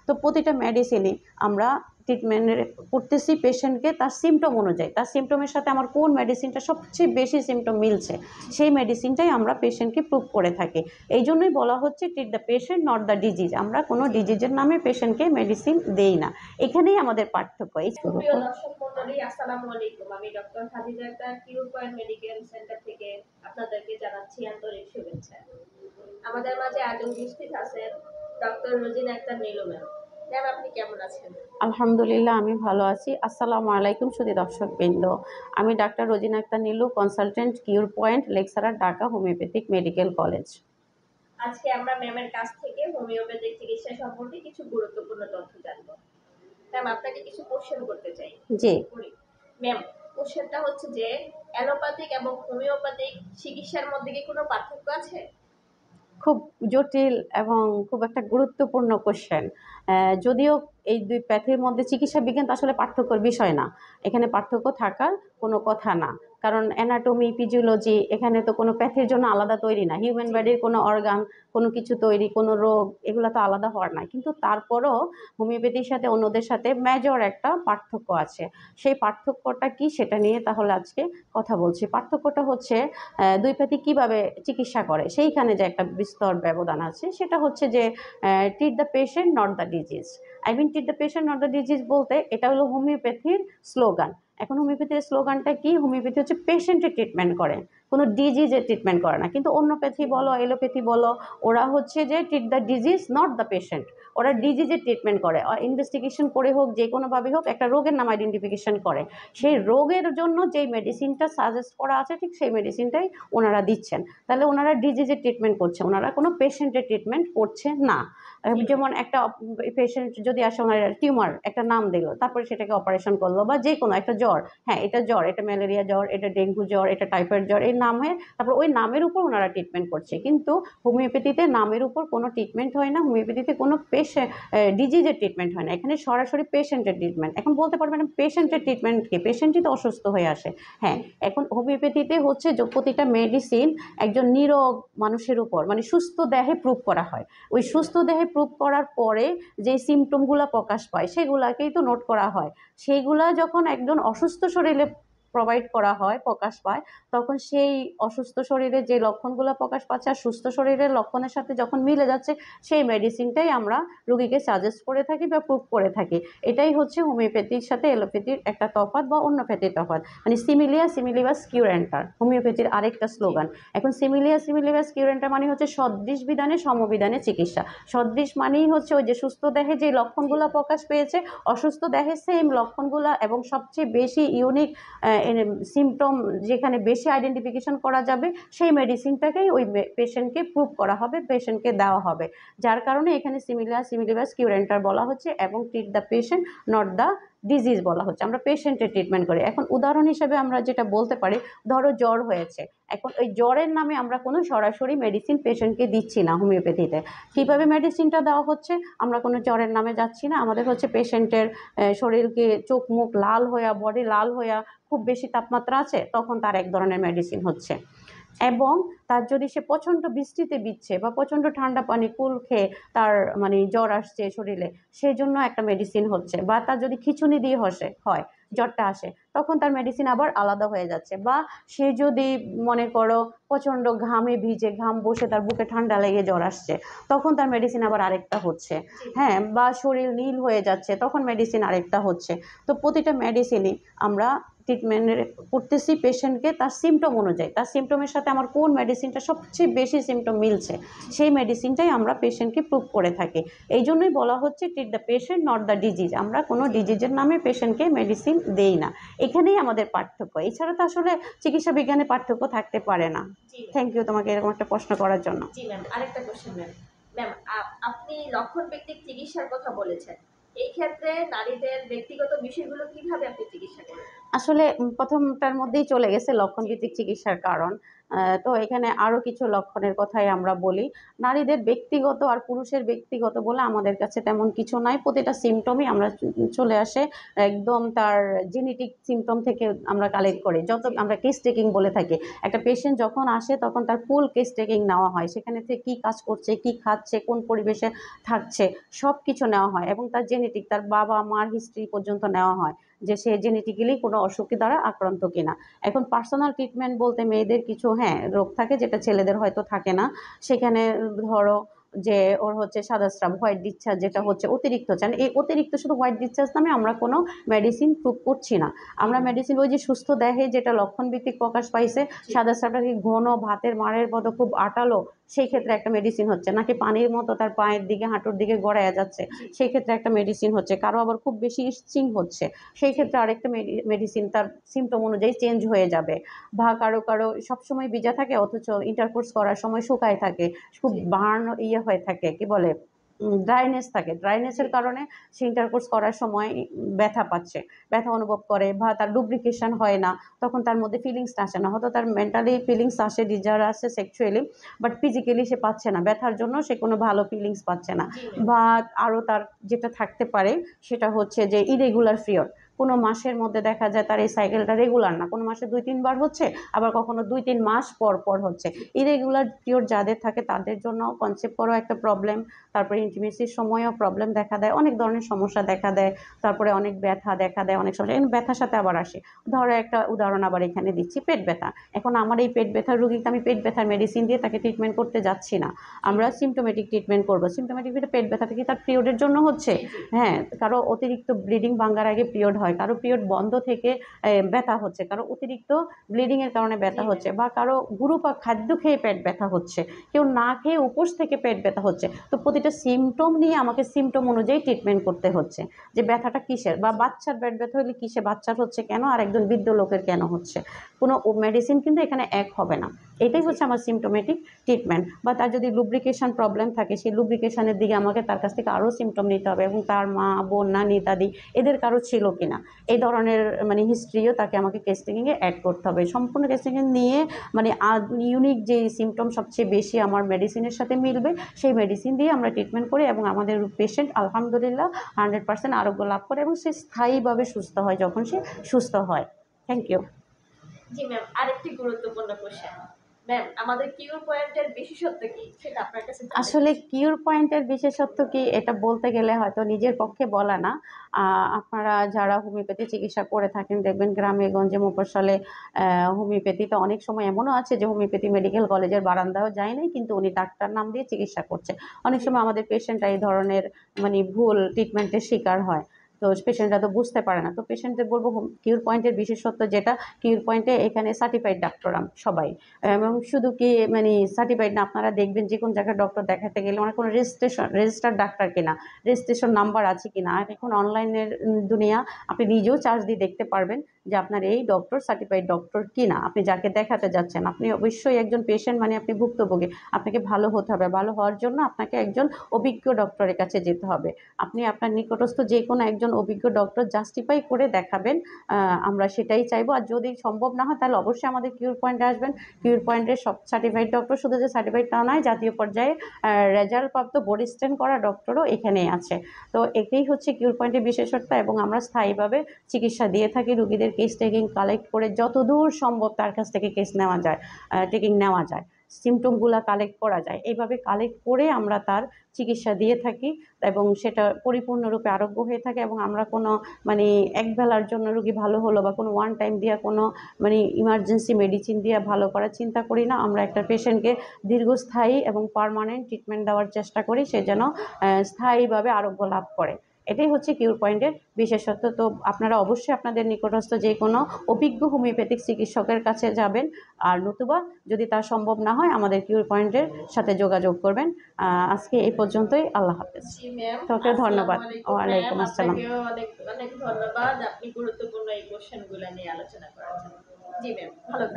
তো প্রতিটা মেডিসিনই আমরা ট্রিটমেন্ট করতেছি পেশেন্টকে তার সিমটম অনুযায়ী, তার সিমটমের সাথে আমার কোন মেডিসিনটা সবচেয়ে বেশি সিমটম মিলছে সেই মেডিসিনটাই আমরা পেশেন্টকে প্রুভ করে থাকি। এই জন্যই বলা হচ্ছে treat the patient not the disease. আমরা কোনো ডিজিজের নামে পেশেন্টকে মেডিসিন দেই না, এখানেই আমাদের পার্থক্য। প্রিয় দর্শক মণ্ডলী, আসসালামু আলাইকুম। আমি ডক্টর খাদিজা আক্তার, কিউর পয়েন্ট মেডিকেল সেন্টার থেকে আপনাদেরকে জানাচ্ছি আন্তরিক শুভেচ্ছা। আমাদের মাঝে আজ উপস্থিত আছেন doctor Rozina Akter Nilu ma'am. Ma'am, আপনি কেমন আছেন? আলহামদুলিল্লাহ, আমি ভালো আছি। আসসালামু আলাইকুম সুধী দর্শকবৃন্দ। আমি doctor Rozina Akter Nilu, consultant, Cure Point, lecturer, Dhaka Homoeopathic Medical College. আজকে আমরা ম্যামের কাছ থেকে হোমিওপ্যাথিক চিকিৎসা সম্পর্কে কিছু গুরুত্বপূর্ণ তথ্য জানবো। ম্যাম, আপনাকে কিছু কোশ্চেন করতে চাই। জি ম্যাম, কোশ্চেনটা হচ্ছে যে অ্যালোপ্যাথিক এবং হোমিওপ্যাথিক চিকিৎসার মধ্যে কি কোনো পার্থক্য আছে? খুব জটিল এবং খুব একটা গুরুত্বপূর্ণ কোশ্চেন। যদিও এই দুই প্যাথির মধ্যে চিকিৎসা বিজ্ঞান তো আসলে পার্থক্যর বিষয় না, এখানে পার্থক্য থাকার কোনো কথা না। কারণ অ্যানাটমি, ফিজিওলজি এখানে তো কোনো প্যাথির জন্য আলাদা তৈরি না। হিউম্যান বডির কোনো অর্গান, কোনো কিছু তৈরি, কোনো রোগ, এগুলো তো আলাদা হওয়ার না। কিন্তু তারপরও হোমিওপ্যাথির সাথে অন্যদের সাথে মেজর একটা পার্থক্য আছে। সেই পার্থক্যটা কি সেটা নিয়ে তাহলে আজকে কথা বলছি। পার্থক্যটা হচ্ছে দুই প্যাথি কীভাবে চিকিৎসা করে সেইখানে যে একটা বিস্তর ব্যবধান আছে। সেটা হচ্ছে যে treat the patient not the disease. Treat the patient not the disease বলতে এটা হলো হোমিওপ্যাথির স্লোগান। এখন হোমিওপ্যাথির স্লোগানটা কি? হোমিওপ্যাথি হচ্ছে পেশেন্টের ট্রিটমেন্ট করে, কোনো ডিজিজের ট্রিটমেন্ট করে না। কিন্তু অন্য প্যাথি বলো, এলোপ্যাথি বলো, ওরা হচ্ছে যে treat the disease not the patient. ওরা ডিজিজের ট্রিটমেন্ট করে, ইনভেস্টিগেশন করে হোক, যে কোনোভাবে হোক একটা রোগের নাম আইডেন্টিফিকেশন করে, সেই রোগের জন্য যেই মেডিসিনটা সাজেস্ট করা আছে ঠিক সেই মেডিসিনটাই ওনারা দিচ্ছেন। তাহলে ওনারা ডিজিজের ট্রিটমেন্ট করছে, ওনারা কোনো পেশেন্টের ট্রিটমেন্ট করছে না। যেমন একটা পেশেন্ট যদি আসে, ওনার টিউমার একটা নাম দিল, তারপরে সেটাকে অপারেশন করলো, বা যে কোনো একটা জ্বর, হ্যাঁ এটা জ্বর, এটা ম্যালেরিয়া জ্বর, এটা ডেঙ্গু জ্বর, এটা টাইফয়েড জ্বর, এই নামে তারপর ওই নামের উপর ওনারা ট্রিটমেন্ট করছে। কিন্তু হোমিওপ্যাথিতে নামের উপর কোনো ট্রিটমেন্ট হয় না, হোমিওপ্যাথিতে কোনো ডিজিজের ট্রিটমেন্ট হয় না, এখানে সরাসরি পেশেন্টের ট্রিটমেন্ট। এখন বলতে পারবেন পেশেন্টের ট্রিটমেন্ট কি? পেশেন্টই তো অসুস্থ হয়ে আসে। হ্যাঁ, এখন হোমিওপ্যাথিতে হচ্ছে যে প্রতিটা মেডিসিন একজন নিরোগ মানুষের উপর, মানে সুস্থ দেহে প্রুভ করা হয়। ওই সুস্থ দেহে প্রুভ করার পরে যে সিমটমগুলো প্রকাশ পায় সেগুলাকেই তো নোট করা হয়। সেইগুলা যখন একজন অসুস্থ শরীরে প্রোভাইড করা হয়, প্রকাশ পায়, তখন সেই অসুস্থ শরীরে যে লক্ষণগুলো প্রকাশ পাচ্ছে আর সুস্থ শরীরের লক্ষণের সাথে যখন মিলে যাচ্ছে, সেই মেডিসিনটাই আমরা রোগীকে সাজেস্ট করে থাকি বা প্রুভ করে থাকি। এটাই হচ্ছে হোমিওপ্যাথির সাথে এলোপ্যাথির একটা তফাৎ বা অন্য প্যাথির তফাৎ। মানে সিমিলিয়া সিমিলিবাস কিউরেন্টার হোমিওপ্যাথির আরেকটা স্লোগান। এখন সিমিলিয়া সিমিলিবাস কিউরেন্টার মানে হচ্ছে সদৃশ বিধানে সমবিধানে চিকিৎসা। সদৃশ মানেই হচ্ছে ওই যে সুস্থ দেহে যে লক্ষণগুলো প্রকাশ পেয়েছে, অসুস্থ দেহে সেম লক্ষণগুলো এবং সবচেয়ে বেশি ইউনিক সিমটম যেখানে বেশি আইডেন্টিফিকেশন করা যাবে, সেই মেডিসিনটাকেই ওই পেশেন্টকে প্রুভ করা হবে, পেশেন্টকে দেওয়া হবে। যার কারণে এখানে সিমিলিয়া সিমিলিবাস কিউরেন্টার বলা হচ্ছে এবং treat the patient not the disease বলা হচ্ছে। আমরা পেশেন্টের ট্রিটমেন্ট করি। এখন উদাহরণ হিসেবে আমরা যেটা বলতে পারি, ধরো জ্বর হয়েছে, এখন ওই জ্বরের নামে আমরা কোনো সরাসরি মেডিসিন পেশেন্টকে দিচ্ছি না হোমিওপ্যাথিতে। কীভাবে মেডিসিনটা দেওয়া হচ্ছে? আমরা কোনো জ্বরের নামে যাচ্ছি না, আমাদের হচ্ছে পেশেন্টের শরীরকে চোখ মুখ লাল হইয়া, বডি লাল হইয়া, খুব বেশি তাপমাত্রা আছে, তখন তার এক ধরনের মেডিসিন হচ্ছে। এবং তার যদি সে প্রচণ্ড বৃষ্টিতে ভিজছে বা প্রচণ্ড ঠান্ডা পানি কুল খেয়ে তার মানে জ্বর আসছে শরীরে, সেই জন্য একটা মেডিসিন হচ্ছে। বা তার যদি খিঁচুনি দিয়ে হয় জ্বরটা আসে, তখন তার মেডিসিন আবার আলাদা হয়ে যাচ্ছে। বা সে যদি মনে করো প্রচণ্ড ঘামে ভিজে, ঘাম বসে তার বুকে ঠান্ডা লেগে জ্বর আসছে, তখন তার মেডিসিন আবার আরেকটা হচ্ছে। হ্যাঁ, বা শরীর নীল হয়ে যাচ্ছে, তখন মেডিসিন আরেকটা হচ্ছে। তো প্রতিটা মেডিসিনই আমরা ট্রিটমেন্ট করতেছি পেশেন্টকে তার সিমটম অনুযায়ী, তার সিমটমের সাথে আমার কোন মেডিসিনটা সবচেয়ে বেশি সিমটম মিলছে সেই মেডিসিনটাই আমরা পেশেন্টকে প্রুভ করে থাকি। এই জন্যই বলা হচ্ছে treat the patient not the disease. আমরা কোনো ডিজিজের নামে পেশেন্টকে মেডিসিন দেই না, এখানেই আমাদের পার্থক্য। এছাড়া তো আসলে চিকিৎসা বিজ্ঞানে পার্থক্য থাকতে পারে না। থ্যাংক ইউ তোমাকে এরকম একটা প্রশ্ন করার জন্য। জি ম্যাম, আরেকটা কোশ্চেন ম্যাম। ম্যাম, আপনি লক্ষণ ভিত্তিক চিকিৎসার কথা বলেছেন। এই ক্ষেত্রে নারীদের ব্যক্তিগত বিষয়গুলো কিভাবে আপনি চিকিৎসা করেন? আসলে প্রথমটার মধ্যেই চলে গেছে লক্ষণ ভিত্তিক চিকিৎসার কারণ। তো এখানে আরও কিছু লক্ষণের কথাই আমরা বলি। নারীদের ব্যক্তিগত আর পুরুষের ব্যক্তিগত বলে আমাদের কাছে তেমন কিছু নাই, প্রতিটা সিমটমই আমরা চলে আসে একদম তার জেনেটিক সিমটম থেকে আমরা কালেক্ট করি। যত আমরা কেস টেকিং বলে থাকি, একটা পেশেন্ট যখন আসে তখন তার ফুল কেস টেকিং নেওয়া হয়, সেখানে থেকে কী কাজ করছে, কী খাচ্ছে, কোন পরিবেশে থাকছে, সব কিছু নেওয়া হয় এবং তার জেনেটিক, তার বাবা মার হিস্ট্রি পর্যন্ত নেওয়া হয় যে সে জেনেটিক্যালি কোনো অসুখ দ্বারা আক্রান্ত কিনা। এখন পার্সোনাল ট্রিটমেন্ট বলতে মেয়েদের কিছু রোগ থাকে যেটা ছেলেদের হয়তো থাকে না। সেখানে ধরো যে ওর হচ্ছে সাদা স্রাব, হোয়াইট ডিসচার্জ, যেটা হচ্ছে অতিরিক্ত চান, এই অতিরিক্ত শুধু হোয়াইট ডিসচার্জ নামে আমরা কোনো মেডিসিন প্রুভ করছি না। আমরা মেডিসিন ওই যে সুস্থ দেহে যেটা লক্ষণ ভিত্তিক প্রকাশ পাইছে, সাদা স্রাবটা কি ঘন ভাতের মাড়ের মতো খুব আটালো, সেই ক্ষেত্রে একটা মেডিসিন হচ্ছে, নাকি পানির মতো তার পায়ের দিকে হাঁটুর দিকে গড়াইয়া যাচ্ছে, সেই ক্ষেত্রে একটা মেডিসিন হচ্ছে, কারো আবার খুব বেশি ইচিং হচ্ছে, সেই ক্ষেত্রে আরেকটা মেডিসিন তার সিমটম অনুযায়ী চেঞ্জ হয়ে যাবে। বা কারো কারো সবসময় ভিজা থাকে অথচ ইন্টারকোর্স করার সময় শুকায় থাকে, খুব বার্ন হয়ে থাকে, কি বলে ড্রাইনেস থাকে, ড্রাইনেসের কারণে সে ইন্টারকোর্স করার সময় ব্যথা পাচ্ছে, ব্যথা অনুভব করে, বা তার লুব্রিকেশন হয় না, তখন তার মধ্যে ফিলিংসটা আসে না, হয়তো তার মেন্টালি ফিলিংস আসে, ডিজায়ার আসে সেক্সুয়ালি, বাট ফিজিক্যালি সে পাচ্ছে না, ব্যথার জন্য সে কোনো ভালো ফিলিংস পাচ্ছে না। বা আরও তার যেটা থাকতে পারে সেটা হচ্ছে যে ইরেগুলার পিরিয়ড, কোনো মাসের মধ্যে দেখা যায় তার এই সাইকেলটা রেগুলার না, কোনো মাসে 2-3 বার হচ্ছে, আবার কখনো 2-3 মাস পর পর হচ্ছে। ইরেগুলার পিরিয়ড যাদের থাকে তাদের জন্য কনসেপ্ট করাও একটা প্রবলেম, তারপরে ইন্টিমেসির সময়ও প্রবলেম দেখা দেয়, অনেক ধরনের সমস্যা দেখা দেয়, তারপরে অনেক ব্যথা দেখা দেয়, অনেক সমস্যা এখানে ব্যথার সাথে আবার আসে। ধরো একটা উদাহরণ আবার এখানে দিচ্ছি, পেট ব্যথা। এখন আমার এই পেট ব্যথার রুগীকে আমি পেট ব্যথার মেডিসিন দিয়ে তাকে ট্রিটমেন্ট করতে যাচ্ছি না, আমরা সিমটোমেটিক ট্রিটমেন্ট করবো। সিমটোমেটিক পেট ব্যথাটা কি তার পিরিয়ডের জন্য হচ্ছে? হ্যাঁ, কারো অতিরিক্ত ব্লিডিং ভাঙার আগে পিরিয়ড হয়, কারো পিরিয়ড বন্ধ থেকে ব্যথা হচ্ছে, কারো অতিরিক্ত ব্লিডিং এর কারণে ব্যথা হচ্ছে, বা কারো গুরুপাক খাদ্য খেয়ে পেট ব্যথা হচ্ছে, কেউ না খেয়ে উপোস থেকে পেট ব্যথা হচ্ছে। তো প্রতিটা সিমটম নিয়ে আমাকে সিমটম অনুযায়ী ট্রিটমেন্ট করতে হচ্ছে যে ব্যথাটা কিসের, বা বাচ্চার পেট ব্যথা হলে কিসে বাচ্চার হচ্ছে কেন, আর একজন বৃদ্ধ লোকের কেন হচ্ছে। কোনো মেডিসিন কিন্তু এখানে এক হবে না, এটাই হচ্ছে আমার সিমটোমেটিক ট্রিটমেন্ট। বা তার যদি লুব্রিকেশন প্রবলেম থাকে, সেই লুব্রিকেশনের দিকে আমাকে তার কাছ থেকে আরও সিমটম নিতে হবে, এবং তার মা, বোন, নানি, দাদি এদের কারো ছিল কিনা এই ধরনের মানে হিস্ট্রিও তাকে আমাকে কেস টেকিংয়ে অ্যাড করতে হবে। সম্পূর্ণ কেস টেকিং নিয়ে মানে ইউনিক যে সিমটম সবচেয়ে বেশি আমার মেডিসিনের সাথে মিলবে, সেই মেডিসিন দিয়ে আমরা ট্রিটমেন্ট করি, এবং আমাদের পেশেন্ট আলহামদুলিল্লাহ 100% আরোগ্য লাভ করে, এবং সে স্থায়ীভাবে সুস্থ হয় যখন সে সুস্থ হয়। Thank you. জি ম্যাম, আরেকটি গুরুত্বপূর্ণ কোশ্চেন। ম্যাম, আমাদের কিউর পয়েন্টের বিশেষত্ব কি সেটা আপনার কাছে জানতে আসলে চাচ্ছি। কিউর পয়েন্টের বিশেষত্ব কি এটা বলতে গেলে হয়তো নিজের পক্ষে বলা না। আপনারা যারা হোমিওপ্যাথি চিকিৎসা করে থাকেন দেখবেন গ্রামে গঞ্জে মফস্বলে হোমিওপ্যাথিতে অনেক সময় এমনও আছে যে হোমিওপ্যাথি মেডিকেল কলেজের বারান্দাও যায় নাই, কিন্তু উনি ডাক্তার নাম দিয়ে চিকিৎসা করছে। অনেক সময় আমাদের পেশেন্টরা এই ধরনের মানে ভুল ট্রিটমেন্টের শিকার হয়, তো পেশেন্টরা তো বুঝতে পারে না। তো পেশেন্টদের বলবো কিউর পয়েন্টের বিশেষত্ব যেটা, কিউর পয়েন্টে এখানে সার্টিফাইড ডাক্তার সবাই, এবং শুধু কি মানে সার্টিফাইড না, আপনারা দেখবেন যে কোন জায়গায় ডক্টর দেখাতে গেলে অনেক কোনো রেজিস্টার্ড ডাক্তার কিনা, রেজিস্ট্রেশন নাম্বার আছে কিনা। আর এখন অনলাইনের দুনিয়া, আপনি নিজেও চার্জ দিয়ে দেখতে পারবেন যে আপনার এই ডক্টর সার্টিফাইড ডক্টর কিনা, আপনি যাকে দেখাতে যাচ্ছেন। আপনি অবশ্যই একজন পেশেন্ট মানে আপনি ভুক্তভোগী, আপনাকে ভালো হতে হবে, ভালো হওয়ার জন্য আপনাকে একজন অভিজ্ঞ ডক্টরের কাছে যেতে হবে। আপনি আপনার নিকটস্থ যে কোনো একজন অভিজ্ঞ ডক্টর জাস্টিফাই করে দেখাবেন, আমরা সেটাই চাইবো। আর যদি সম্ভব না হয় তাহলে অবশ্যই আমাদের কিউর পয়েন্টে আসবেন। কিউর পয়েন্টের সব সার্টিফাইড ডক্টর, শুধু যে সার্টিফাইড তা নয়, জাতীয় পর্যায়ে রেজাল্ট প্রাপ্ত বোর্ড স্ট্যান্ড করা ডক্টরও এখানেই আছে। তো এটাই হচ্ছে কিউর পয়েন্টের বিশেষত্ব, এবং আমরা স্থায়ীভাবে চিকিৎসা দিয়ে থাকি। রুগীদের কেস টেকিং কালেক্ট করে যতদূর সম্ভব তার কাছ থেকে কেস নেওয়া যায়, টেকিং নেওয়া যায়, সিমটমগুলো কালেক্ট করা যায়, এইভাবে কালেক্ট করে আমরা তার চিকিৎসা দিয়ে থাকি, এবং সেটা পরিপূর্ণরূপে আরোগ্য হয়ে থাকে। এবং আমরা কোনো মানে একবেলার জন্য রুগী ভালো হলো বা কোনো ওয়ান টাইম দিয়া কোনো মানে ইমার্জেন্সি মেডিসিন দিয়ে ভালো করার চিন্তা করি না। আমরা একটা পেশেন্টকে দীর্ঘস্থায়ী এবং পার্মানেন্ট ট্রিটমেন্ট দেওয়ার চেষ্টা করি, সে যেন স্থায়ীভাবে আরোগ্য লাভ করে। এটাই হচ্ছে কিউর পয়েন্টের বিশেষত্ব। তো আপনারা অবশ্যই আপনাদের নিকটস্থ যে কোনো অভিজ্ঞ হোমিওপ্যাথিক চিকিৎসকের কাছে যাবেন, আর নতুবা যদি তা সম্ভব না হয় আমাদের কিউর পয়েন্টের সাথে যোগাযোগ করবেন। আজকে এই পর্যন্তই। আল্লাহ হাফেজ। জি ম্যাম, তোকে আসসালামু ধন্যবাদ। আলাইকুম ম্যাম, ওয়ালাইকুম আসসালাম। আপনাকেও অনেক অনেক ধন্যবাদ আপনি গুরুত্বপূর্ণ এই কোশ্চেনগুলো নিয়ে আলোচনা করার জন্য। জি ম্যাম, ভালো থাকবেন।